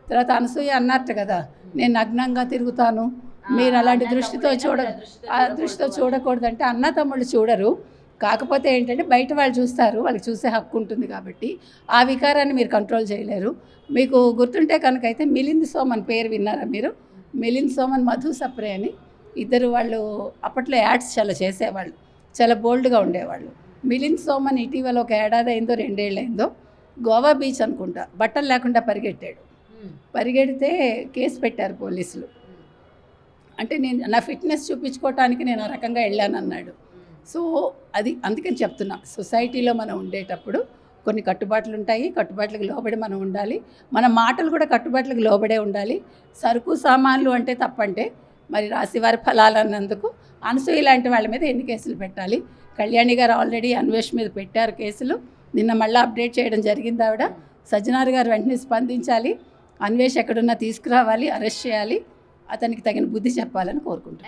తర్వాత అనసూయ అన్నట్టు కదా, నేను నగ్నంగా తిరుగుతాను, మీరు అలాంటి దృష్టితో ఆ దృష్టితో చూడకూడదంటే అన్న తమ్ముళ్ళు చూడరు. కాకపోతే ఏంటంటే బయట వాళ్ళు చూస్తారు, వాళ్ళకి చూసే హక్కు ఉంటుంది కాబట్టి ఆ వికారాన్ని మీరు కంట్రోల్ చేయలేరు. మీకు గుర్తుంటే కనుక అయితే మిలింద్ సోమన్ పేరు విన్నారా మీరు? మిలింద్ సోమన్, మధు సప్రే అని ఇద్దరు వాళ్ళు అప్పట్లో యాడ్స్ చాలా చేసేవాళ్ళు, చాలా బోల్డ్గా ఉండేవాళ్ళు. మిలింద్ సోమన్ ఇటీవల ఒక ఏడాది అయిందో 2 ఏళ్ళు అయిందో గోవా బీచ్ అనుకుంటా బట్టలు లేకుండా పరిగెట్టాడు. పరిగెడితే కేసు పెట్టారు పోలీసులు. అంటే నేను నా ఫిట్నెస్ చూపించుకోవటానికి నేను ఆ రకంగా వెళ్ళానన్నాడు. సో అది అందుకని చెప్తున్నా, సొసైటీలో మనం ఉండేటప్పుడు కొన్ని కట్టుబాట్లు ఉంటాయి, కట్టుబాట్లకు లోబడి మనం ఉండాలి. మన మాటలు కూడా కట్టుబాట్లకు లోబడే ఉండాలి. సరుకు సామాన్లు అంటే తప్పంటే మరి రాశివారి ఫలాలు అన్నందుకు అనసూయ లాంటి వాళ్ళ మీద ఎన్ని కేసులు పెట్టాలి? కళ్యాణి గారు ఆల్రెడీ అన్వేష్ మీద పెట్టారు కేసులు. నిన్న మళ్ళీ అప్డేట్ చేయడం జరిగింది ఆవిడ. సజ్జనార్ గారు వెంటనే స్పందించాలి, అన్వేష్ ఎక్కడున్నా తీసుకురావాలి, అరెస్ట్ చేయాలి, అతనికి తగిన బుద్ధి చెప్పాలని కోరుకుంటాను.